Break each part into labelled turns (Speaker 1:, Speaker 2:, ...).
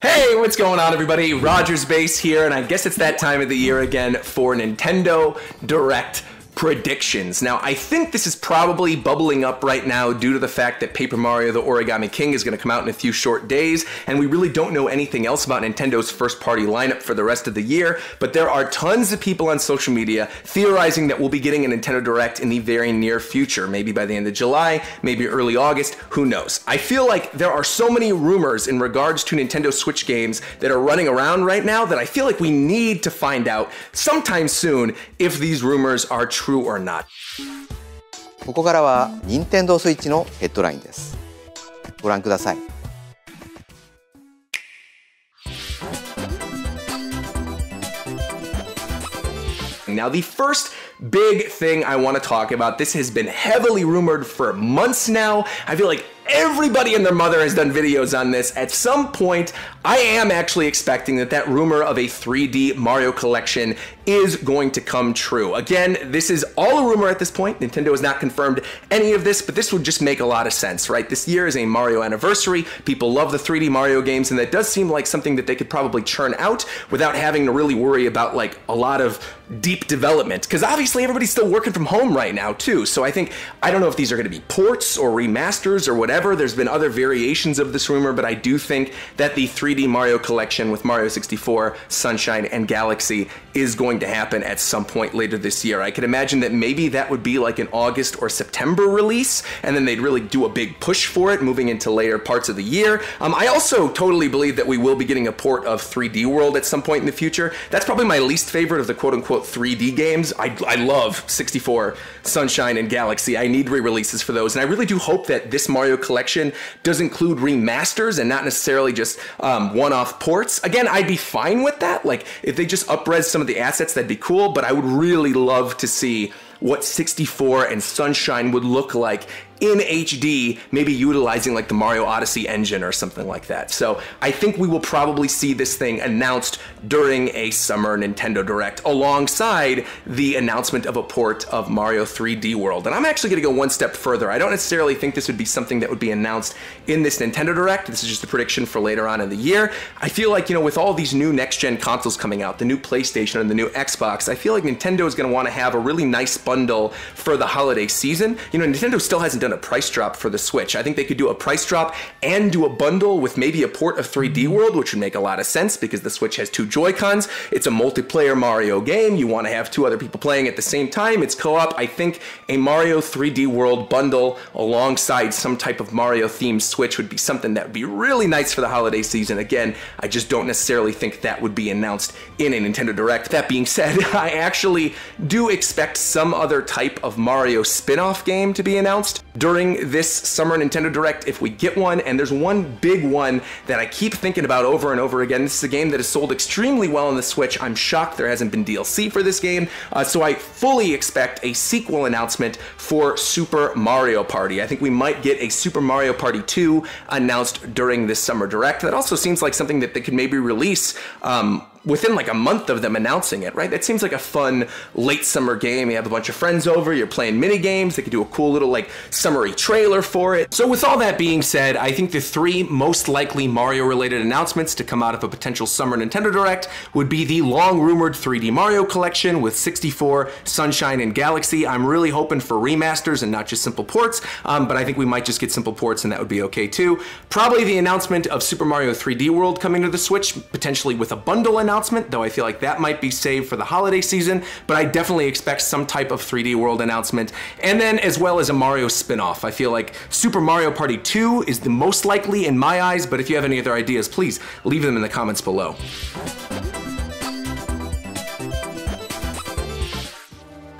Speaker 1: Hey, what's going on, everybody? Rogers Base here, and I guess it's that time of the year again for Nintendo Direct predictions. Now, I think this is probably bubbling up right now due to the fact that Paper Mario The Origami King is going to come out in a few short days, and we really don't know anything else about Nintendo's first-party lineup for the rest of the year, but there are tons of people on social media theorizing that we'll be getting a Nintendo Direct in the very near future, maybe by the end of July, maybe early August, who knows. I feel like there are so many rumors in regards to Nintendo Switch games that are running around right now that I feel like we need to find out sometime soon if these rumors are true or not.
Speaker 2: ここからは任天堂スイッチのヘッドラインです。ご覧ください。
Speaker 1: Now, the first big thing I want to talk about, this has been heavily rumored for months now. I feel like everybody and their mother has done videos on this. At some point, I am actually expecting that rumor of a 3D Mario collection is going to come true. Again, this is all a rumor at this point. Nintendo has not confirmed any of this, but this would just make a lot of sense, right? This year is a Mario anniversary. People love the 3D Mario games, and that does seem like something that they could probably churn out without having to really worry about like a lot of deep development, because obviously everybody's still working from home right now too. So I don't know if these are going to be ports or remasters or whatever. There's been other variations of this rumor, but I do think that the 3D Mario collection with Mario 64, Sunshine, and Galaxy is going to happen at some point later this year. I could imagine that maybe that would be like an August or September release, and then they'd really do a big push for it moving into later parts of the year. I also totally believe that we will be getting a port of 3D World at some point in the future. That's probably my least favorite of the quote-unquote 3D games. I love 64, Sunshine, and Galaxy. I need re-releases for those, and I really do hope that this Mario collection does include remasters and not necessarily just one-off ports. Again, I'd be fine with that. Like, if they just up-res some of the assets, that'd be cool, but I would really love to see what 64 and Sunshine would look like in HD, maybe utilizing like the Mario Odyssey engine or something like that. So I think we will probably see this thing announced during a summer Nintendo Direct alongside the announcement of a port of Mario 3D World. And I'm actually gonna go one step further. I don't necessarily think this would be something that would be announced in this Nintendo Direct. This is just a prediction for later on in the year. I feel like, you know, with all these new next-gen consoles coming out, the new PlayStation and the new Xbox, I feel like Nintendo is gonna wanna have a really nice bundle for the holiday season. You know, Nintendo still hasn't done a price drop for the Switch. I think they could do a price drop and do a bundle with maybe a port of 3D World, which would make a lot of sense because the Switch has two Joy-Cons. It's a multiplayer Mario game. You want to have two other people playing at the same time. It's co-op. I think a Mario 3D World bundle alongside some type of Mario-themed Switch would be something that would be really nice for the holiday season. Again, I just don't necessarily think that would be announced in a Nintendo Direct. That being said, I actually do expect some other type of Mario spin-off game to be announced during this summer Nintendo Direct if we get one, and there's one big one that I keep thinking about over and over again. This is a game that has sold extremely well on the Switch. I'm shocked there hasn't been DLC for this game, so I fully expect a sequel announcement for Super Mario Party. I think we might get a Super Mario Party 2 announced during this summer Direct. That also seems like something that they could maybe release within like a month of them announcing it, right? That seems like a fun late summer game. You have a bunch of friends over, you're playing mini games, they could do a cool little like summary trailer for it. So with all that being said, I think the three most likely Mario related announcements to come out of a potential summer Nintendo Direct would be the long rumored 3D Mario collection with 64, Sunshine, and Galaxy. I'm really hoping for remasters and not just simple ports, but I think we might just get simple ports and that would be okay too. Probably the announcement of Super Mario 3D World coming to the Switch, potentially with a bundle announcement, though I feel like that might be saved for the holiday season, but I definitely expect some type of 3D World announcement, and then as well as a Mario spin-off. I feel like Super Mario Party 2 is the most likely in my eyes, but if you have any other ideas, please leave them in the comments below.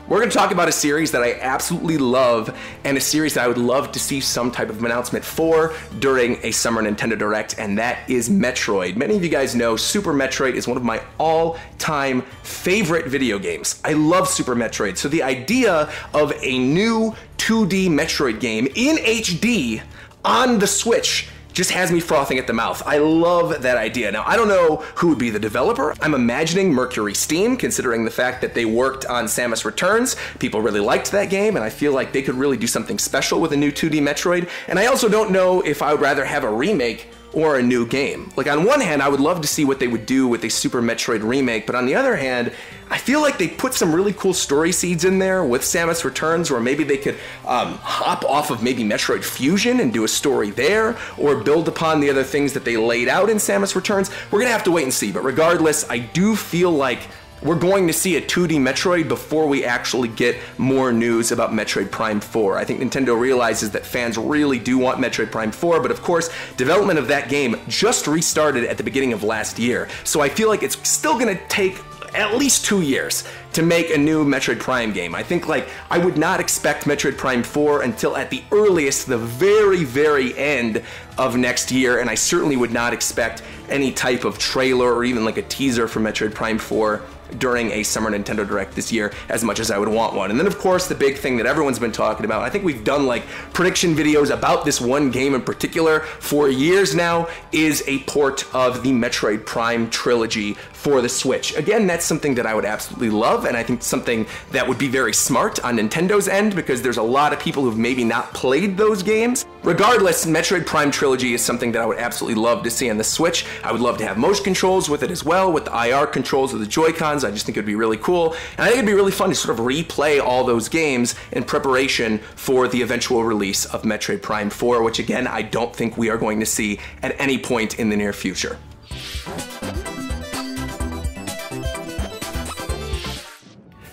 Speaker 1: We're going to talk about a series that I absolutely love and a series that I would love to see some type of announcement for during a summer Nintendo Direct, and that is Metroid. Many of you guys know Super Metroid is one of my all-time favorite video games. I love Super Metroid, so the idea of a new 2D Metroid game in HD on the Switch just has me frothing at the mouth. I love that idea. Now, I don't know who would be the developer. I'm imagining Mercury Steam, considering the fact that they worked on Samus Returns. People really liked that game, and I feel like they could really do something special with a new 2D Metroid. And I also don't know if I would rather have a remake or a new game. Like, on one hand, I would love to see what they would do with a Super Metroid remake, but on the other hand, I feel like they put some really cool story seeds in there with Samus Returns, where maybe they could hop off of maybe Metroid Fusion and do a story there, or build upon the other things that they laid out in Samus Returns. We're gonna have to wait and see, but regardless, I do feel like we're going to see a 2D Metroid before we actually get more news about Metroid Prime 4. I think Nintendo realizes that fans really do want Metroid Prime 4, but of course, development of that game just restarted at the beginning of last year. So I feel like it's still gonna take at least 2 years to make a new Metroid Prime game. I think, like, I would not expect Metroid Prime 4 until at the earliest, the very, very end of next year, and I certainly would not expect any type of trailer or even like a teaser for Metroid Prime 4 during a Summer Nintendo Direct this year, as much as I would want one. And then of course the big thing that everyone's been talking about, I think we've done like prediction videos about this one game in particular for years now, is a port of the Metroid Prime trilogy for the Switch. Again, that's something that I would absolutely love, and I think something that would be very smart on Nintendo's end, because there's a lot of people who've maybe not played those games. Regardless, Metroid Prime trilogy is something that I would absolutely love to see on the Switch. I would love to have motion controls with it as well, with the IR controls of the Joy-Cons. I just think it would be really cool, and I think it'd be really fun to sort of replay all those games in preparation for the eventual release of Metroid Prime 4, which again, I don't think we are going to see at any point in the near future.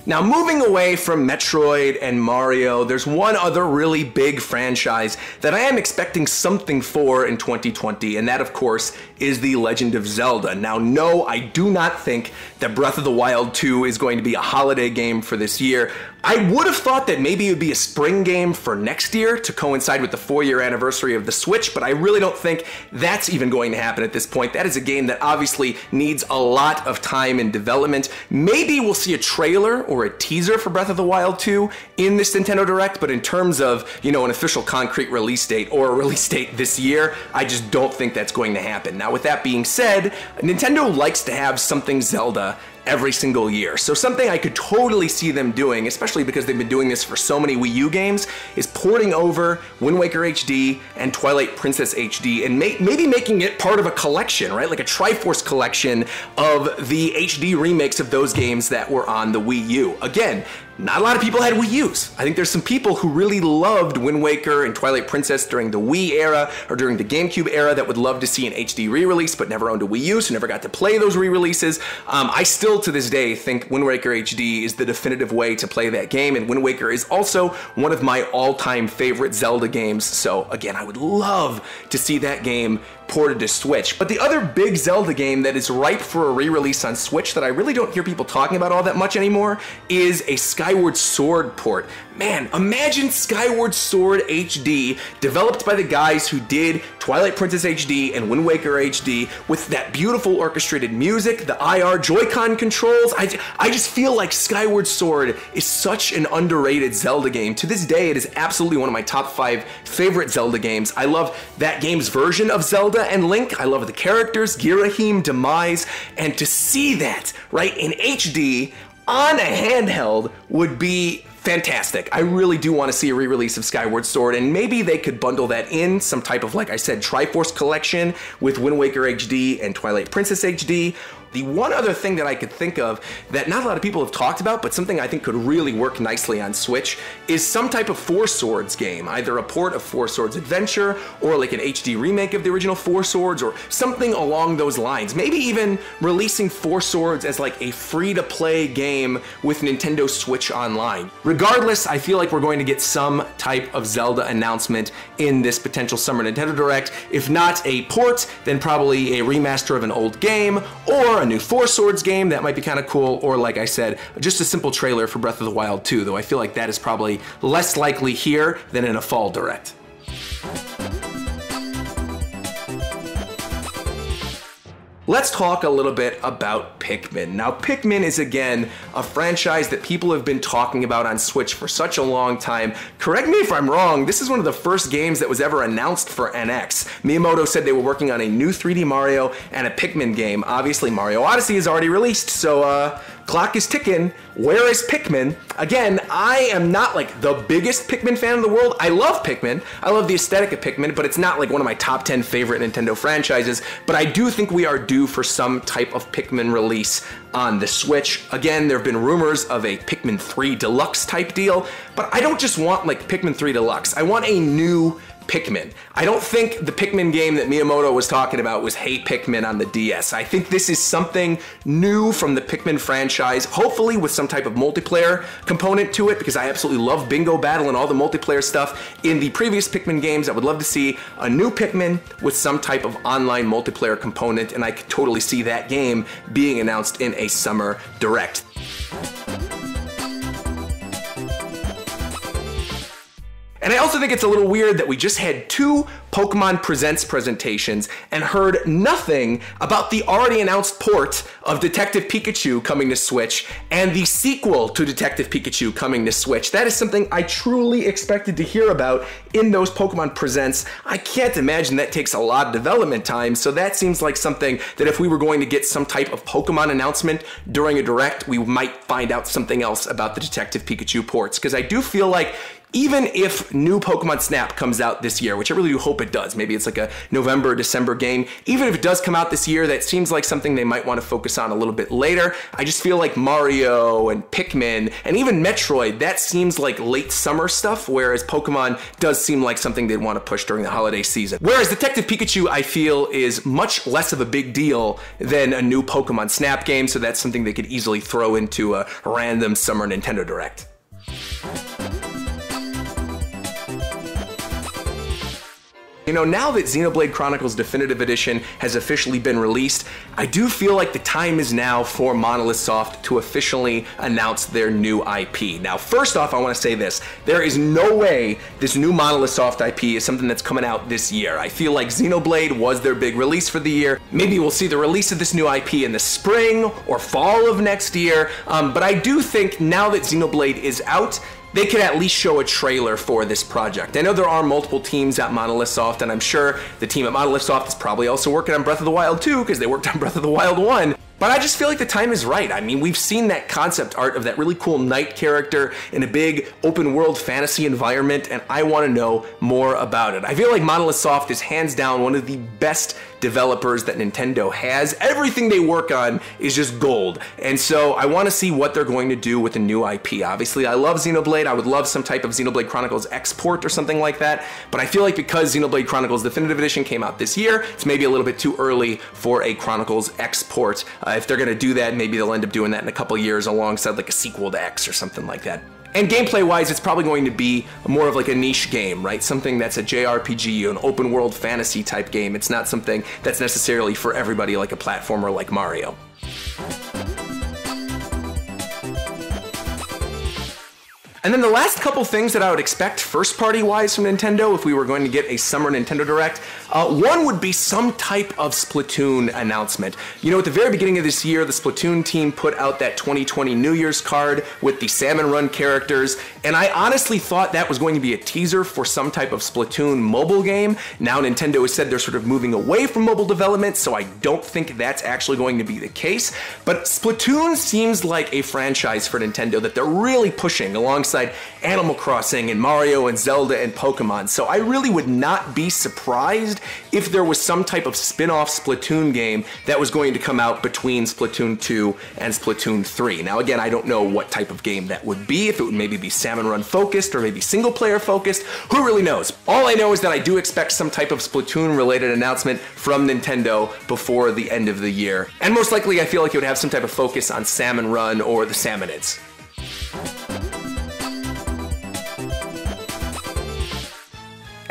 Speaker 1: Now, moving away from Metroid and Mario, there's one other really big franchise that I am expecting something for in 2020, and that, of course, is The Legend of Zelda. Now, no, I do not think that Breath of the Wild 2 is going to be a holiday game for this year. I would have thought that maybe it would be a spring game for next year to coincide with the 4-year anniversary of the Switch, but I really don't think that's even going to happen at this point. That is a game that obviously needs a lot of time and development. Maybe we'll see a trailer or a teaser for Breath of the Wild 2 in this Nintendo Direct, but in terms of, you know, an official concrete release date or a release date this year, I just don't think that's going to happen. Now, with that being said, Nintendo likes to have something Zelda every single year. So something I could totally see them doing, especially because they've been doing this for so many Wii U games, is porting over Wind Waker HD and Twilight Princess HD and maybe making it part of a collection, right? Like a Triforce collection of the HD remakes of those games that were on the Wii U. Again, not a lot of people had Wii U's. I think there's some people who really loved Wind Waker and Twilight Princess during the Wii era or during the GameCube era that would love to see an HD re-release but never owned a Wii U, so never got to play those re-releases. I still, to this day, think Wind Waker HD is the definitive way to play that game, and Wind Waker is also one of my all-time favorite Zelda games, so again, I would love to see that game ported to Switch. But the other big Zelda game that is ripe for a re-release on Switch that I really don't hear people talking about all that much anymore is a Skyward Sword port. Man, imagine Skyward Sword HD, developed by the guys who did Twilight Princess HD and Wind Waker HD, with that beautiful orchestrated music, the IR Joy-Con controls. I just feel like Skyward Sword is such an underrated Zelda game. To this day, it is absolutely one of my top 5 favorite Zelda games. I love that game's version of Zelda and Link. I love the characters, Girahim, Demise, and to see that, right, in HD on a handheld would be fantastic. I really do want to see a re-release of Skyward Sword, and maybe they could bundle that in some type of, like I said, Triforce collection with Wind Waker HD and Twilight Princess HD. The one other thing that I could think of that not a lot of people have talked about, but something I think could really work nicely on Switch, is some type of Four Swords game. Either a port of Four Swords Adventure, or like an HD remake of the original Four Swords, or something along those lines. Maybe even releasing Four Swords as like a free-to-play game with Nintendo Switch Online. Regardless, I feel like we're going to get some type of Zelda announcement in this potential Summer Nintendo Direct. If not a port, then probably a remaster of an old game, or a new Four Swords game. That might be kind of cool, or like I said, just a simple trailer for Breath of the Wild 2, though I feel like that is probably less likely here than in a fall direct. Let's talk a little bit about Pikmin. Now, Pikmin is, again, a franchise that people have been talking about on Switch for such a long time. Correct me if I'm wrong, this is one of the first games that was ever announced for NX. Miyamoto said they were working on a new 3D Mario and a Pikmin game. Obviously, Mario Odyssey is already released, so clock is ticking. Where is Pikmin? Again, I am not like the biggest Pikmin fan in the world. I love Pikmin. I love the aesthetic of Pikmin, but it's not like one of my top 10 favorite Nintendo franchises. But I do think we are due for some type of Pikmin release on the Switch. Again, there have been rumors of a Pikmin 3 Deluxe type deal, but I don't just want like Pikmin 3 Deluxe. I want a new Pikmin. I don't think the Pikmin game that Miyamoto was talking about was Hey Pikmin on the DS. I think this is something new from the Pikmin franchise, hopefully with some type of multiplayer component to it, because I absolutely love Bingo Battle and all the multiplayer stuff in the previous Pikmin games. I would love to see a new Pikmin with some type of online multiplayer component, and I could totally see that game being announced in a summer direct. And I also think it's a little weird that we just had 2 Pokemon Presents presentations and heard nothing about the already announced port of Detective Pikachu coming to Switch and the sequel to Detective Pikachu coming to Switch. That is something I truly expected to hear about in those Pokemon Presents. I can't imagine that takes a lot of development time, so that seems like something that if we were going to get some type of Pokemon announcement during a direct, we might find out something else about the Detective Pikachu ports, because I do feel like even if new Pokemon Snap comes out this year, which I really do hope it does, maybe it's like a November, December game, even if it does come out this year, that seems like something they might want to focus on a little bit later. I just feel like Mario and Pikmin and even Metroid, that seems like late summer stuff, whereas Pokemon does seem like something they'd want to push during the holiday season. Whereas Detective Pikachu, I feel, is much less of a big deal than a new Pokemon Snap game, so that's something they could easily throw into a random summer Nintendo Direct. You know, now that Xenoblade Chronicles Definitive Edition has officially been released, I do feel like the time is now for Monolith Soft to officially announce their new IP. Now, first off, I want to say this. There is no way this new Monolith Soft IP is something that's coming out this year. I feel like Xenoblade was their big release for the year. Maybe we'll see the release of this new IP in the spring or fall of next year, but I do think now that Xenoblade is out, they could at least show a trailer for this project. I know there are multiple teams at Monolith Soft, and I'm sure the team at Monolith Soft is probably also working on Breath of the Wild 2, because they worked on Breath of the Wild 1. But I just feel like the time is right. I mean, we've seen that concept art of that really cool knight character in a big open world fantasy environment, and I want to know more about it. I feel like Monolith Soft is hands down one of the best developers that Nintendo has. Everything they work on is just gold. And so I want to see what they're going to do with a new IP. Obviously, I love Xenoblade. I would love some type of Xenoblade Chronicles export or something like that. But I feel like because Xenoblade Chronicles Definitive Edition came out this year, it's maybe a little bit too early for a Chronicles export. If they're going to do that, maybe they'll end up doing that in a couple years alongside like a sequel to X or something like that. And gameplay-wise, it's probably going to be more of like a niche game, right? Something that's a JRPG, an open world fantasy type game. It's not something that's necessarily for everybody like a platformer like Mario. And then the last couple things that I would expect first-party wise from Nintendo if we were going to get a summer Nintendo Direct, one would be some type of Splatoon announcement. You know, at the very beginning of this year, the Splatoon team put out that 2020 New Year's card with the Salmon Run characters, and I honestly thought that was going to be a teaser for some type of Splatoon mobile game. Now Nintendo has said they're sort of moving away from mobile development, so I don't think that's actually going to be the case. But Splatoon seems like a franchise for Nintendo that they're really pushing alongside Animal Crossing and Mario and Zelda and Pokemon. So I really would not be surprised if there was some type of spin-off Splatoon game that was going to come out between Splatoon 2 and Splatoon 3. Now again, I don't know what type of game that would be, if it would maybe be Salmon Run focused or maybe single player focused. Who really knows? All I know is that I do expect some type of Splatoon related announcement from Nintendo before the end of the year. And most likely I feel like it would have some type of focus on Salmon Run or the Salmonids.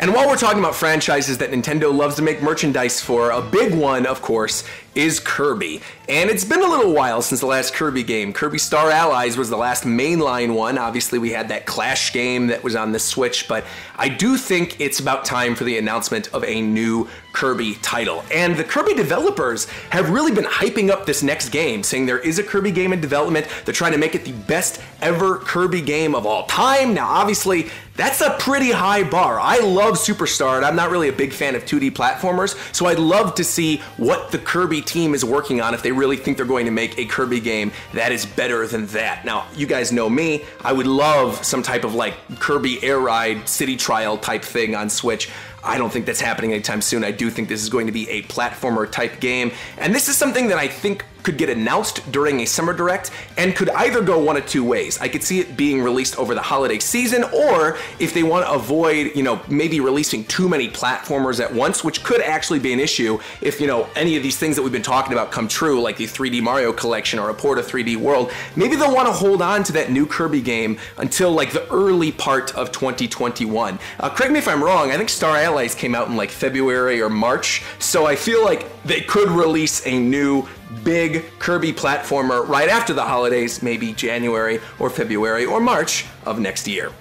Speaker 1: And while we're talking about franchises that Nintendo loves to make merchandise for, a big one, of course, is Kirby. And it's been a little while since the last Kirby game. Kirby Star Allies was the last mainline one. Obviously, we had that Clash game that was on the Switch, but I do think it's about time for the announcement of a new Kirby title. And the Kirby developers have really been hyping up this next game, saying there is a Kirby game in development. They're trying to make it the best ever Kirby game of all time. Now, obviously, that's a pretty high bar. I love Superstar, and I'm not really a big fan of 2D platformers, so I'd love to see what the Kirby team is working on if they really think they're going to make a Kirby game that is better than that. Now, you guys know me, I would love some type of like Kirby Air Ride City Trial type thing on Switch. I don't think that's happening anytime soon. I do think this is going to be a platformer type game, and this is something that I think could get announced during a summer direct and could either go one of two ways. I could see it being released over the holiday season, or if they want to avoid, maybe releasing too many platformers at once, which could actually be an issue if, any of these things that we've been talking about come true, like the 3D Mario Collection or a port of 3D World. Maybe they'll want to hold on to that new Kirby game until like the early part of 2021. Correct me if I'm wrong, I think Star Allies came out in like February or March, so I feel like they could release a new big Kirby platformer right after the holidays, maybe January or February or March of next year.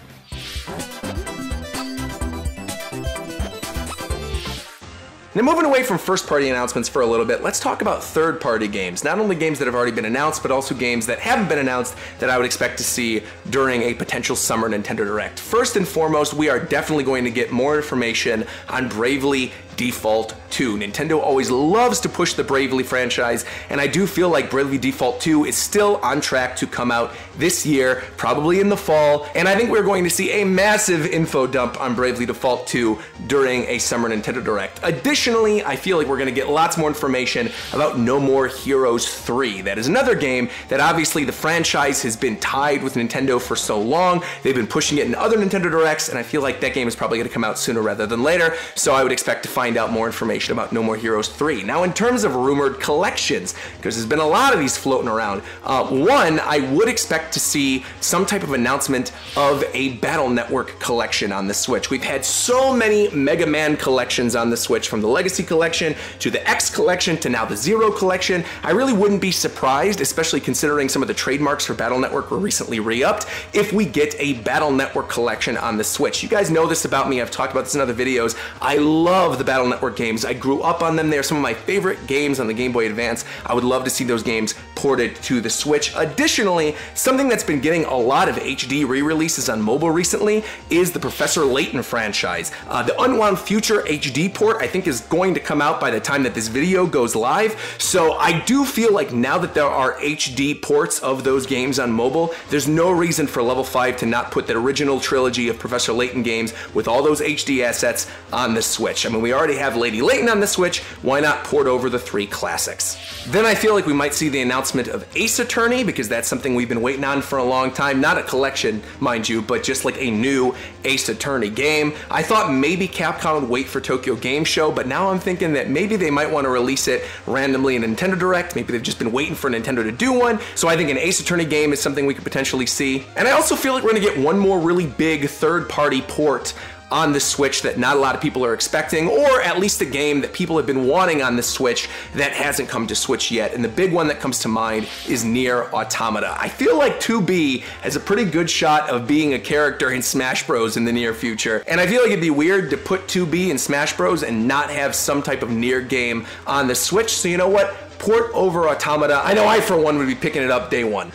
Speaker 1: Now, moving away from first-party announcements for a little bit, let's talk about third-party games. Not only games that have already been announced, but also games that haven't been announced that I would expect to see during a potential summer Nintendo Direct. First and foremost, we are definitely going to get more information on Bravely Default 2. Nintendo always loves to push the Bravely franchise, and I do feel like Bravely Default 2 is still on track to come out this year, probably in the fall, and I think we're going to see a massive info dump on Bravely Default 2 during a summer Nintendo Direct. Additionally, I feel like we're going to get lots more information about No More Heroes 3. That is another game that obviously the franchise has been tied with Nintendo for so long. They've been pushing it in other Nintendo Directs, and I feel like that game is probably going to come out sooner rather than later, so I would expect to find out more information about No More Heroes 3. Now, in terms of rumored collections, because there's been a lot of these floating around, one, I would expect to see some type of announcement of a Battle Network collection on the Switch. We've had so many Mega Man collections on the Switch, from the Legacy Collection to the X Collection to now the Zero Collection. I really wouldn't be surprised, especially considering some of the trademarks for Battle Network were recently re-upped, if we get a Battle Network collection on the Switch. You guys know this about me. I've talked about this in other videos. I love the Battle Network games. I grew up on them. They're some of my favorite games on the Game Boy Advance. I would love to see those games ported to the Switch. Additionally, something that's been getting a lot of HD re-releases on mobile recently is the Professor Layton franchise. The Unwound Future HD port, I think, is going to come out by the time that this video goes live. So I do feel like now that there are HD ports of those games on mobile, there's no reason for Level 5 to not put the original trilogy of Professor Layton games with all those HD assets on the Switch. I mean, we already have Lady Layton on the Switch, why not port over the 3 classics? Then I feel like we might see the announcement of Ace Attorney, because that's something we've been waiting on for a long time. Not a collection, mind you, but just like a new Ace Attorney game. I thought maybe Capcom would wait for Tokyo Game Show, but now I'm thinking that maybe they might want to release it randomly in Nintendo Direct. Maybe they've just been waiting for Nintendo to do one. So I think an Ace Attorney game is something we could potentially see. And I also feel like we're going to get one more really big third-party port on the Switch that not a lot of people are expecting, or at least a game that people have been wanting on the Switch that hasn't come to Switch yet. And the big one that comes to mind is Nier Automata. I feel like 2B has a pretty good shot of being a character in Smash Bros in the near future, and I feel like it'd be weird to put 2B in Smash Bros and not have some type of Nier game on the Switch. So you know what? Port over Automata. I know I, for one, would be picking it up day one.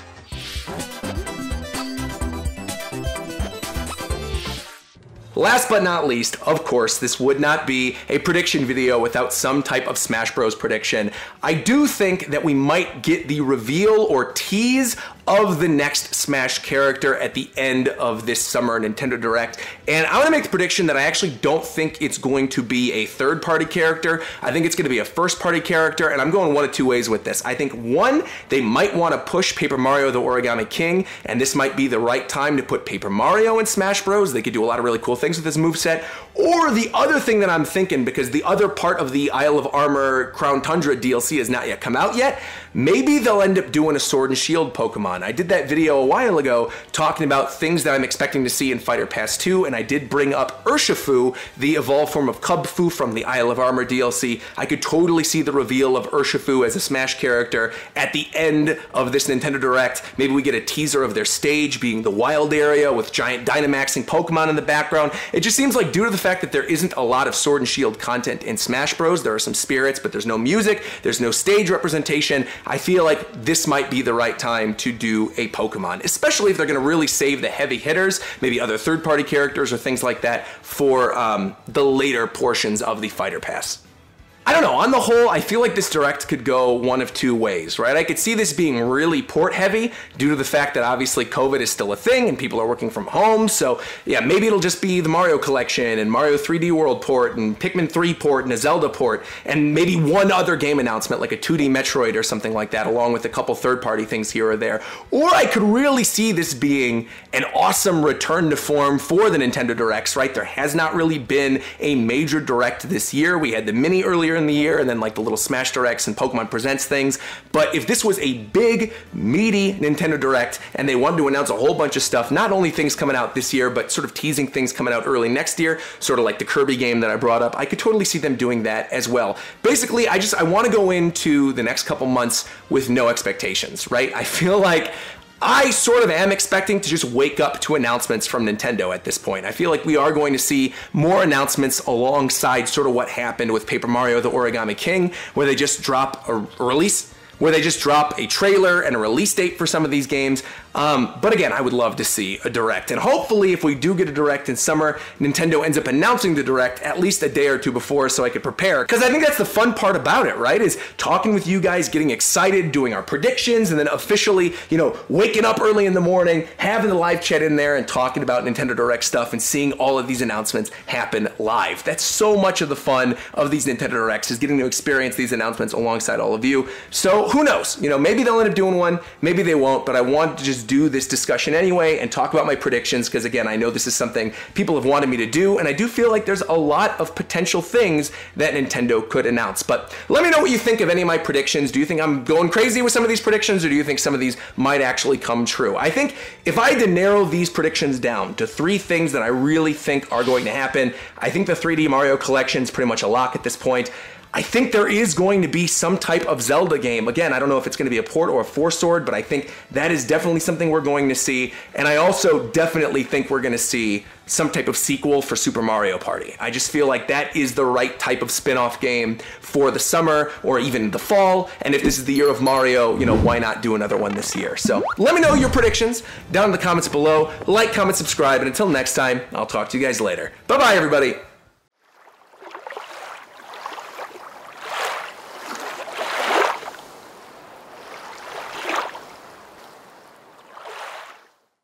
Speaker 1: Last but not least, of course, this would not be a prediction video without some type of Smash Bros prediction. I do think that we might get the reveal or tease of the next Smash character at the end of this summer Nintendo Direct. And I want to make the prediction that I actually don't think it's going to be a third-party character. I think it's going to be a first-party character, and I'm going one of two ways with this. I think, one, they might want to push Paper Mario the Origami King, and this might be the right time to put Paper Mario in Smash Bros. They could do a lot of really cool things with this moveset. Or the other thing that I'm thinking, because the other part of the Isle of Armor Crown Tundra DLC has not yet come out yet, maybe they'll end up doing a Sword and Shield Pokemon. I did that video a while ago talking about things that I'm expecting to see in Fighter Pass 2, and I did bring up Urshifu, the evolved form of Kubfu from the Isle of Armor DLC. I could totally see the reveal of Urshifu as a Smash character at the end of this Nintendo Direct. Maybe we get a teaser of their stage being the wild area with giant Dynamaxing Pokemon in the background. down. It just seems like due to the fact that there isn't a lot of Sword and Shield content in Smash Bros, there are some spirits, but there's no music, there's no stage representation. I feel like this might be the right time to do a Pokemon, especially if they're going to really save the heavy hitters, maybe other third-party characters or things like that for the later portions of the Fighter Pass. I don't know, on the whole, I feel like this Direct could go one of two ways, right? I could see this being really port heavy due to the fact that obviously COVID is still a thing and people are working from home. So yeah, maybe it'll just be the Mario Collection and Mario 3D World port and Pikmin 3 port and a Zelda port and maybe one other game announcement like a 2D Metroid or something like that, along with a couple third-party things here or there. Or I could really see this being an awesome return to form for the Nintendo Directs, right? There has not really been a major Direct this year. We had the mini earlier in the year and then like the little Smash Directs and Pokemon Presents things. But if this was a big, meaty Nintendo Direct and they wanted to announce a whole bunch of stuff, not only things coming out this year, but sort of teasing things coming out early next year, sort of like the Kirby game that I brought up, I could totally see them doing that as well. Basically, I want to go into the next couple months with no expectations, right? I feel like I sort of am expecting to just wake up to announcements from Nintendo at this point. I feel like we are going to see more announcements alongside sort of what happened with Paper Mario The Origami King, where they just drop a release, where they just drop a trailer and a release date for some of these games. But again, I would love to see a Direct. And hopefully if we do get a Direct in summer, Nintendo ends up announcing the Direct at least a day or two before so I could prepare. Because I think that's the fun part about it, right? Is talking with you guys, getting excited, doing our predictions, and then officially, you know, waking up early in the morning, having the live chat in there and talking about Nintendo Direct stuff and seeing all of these announcements happen live. That's so much of the fun of these Nintendo Directs, is getting to experience these announcements alongside all of you. So who knows? You know, maybe they'll end up doing one, maybe they won't, but I want to just do this discussion anyway and talk about my predictions because again, I know this is something people have wanted me to do and I do feel like there's a lot of potential things that Nintendo could announce. But let me know what you think of any of my predictions. Do you think I'm going crazy with some of these predictions or do you think some of these might actually come true? I think if I had to narrow these predictions down to 3 things that I really think are going to happen, I think the 3D Mario Collection is pretty much a lock at this point. I think there is going to be some type of Zelda game. Again, I don't know if it's going to be a port or a Four Sword, but I think that is definitely something we're going to see. And I also definitely think we're going to see some type of sequel for Super Mario Party. I just feel like that is the right type of spin-off game for the summer or even the fall. And if this is the year of Mario, you know, why not do another one this year? So let me know your predictions down in the comments below. Like, comment, subscribe, and until next time, I'll talk to you guys later. Bye-bye, everybody.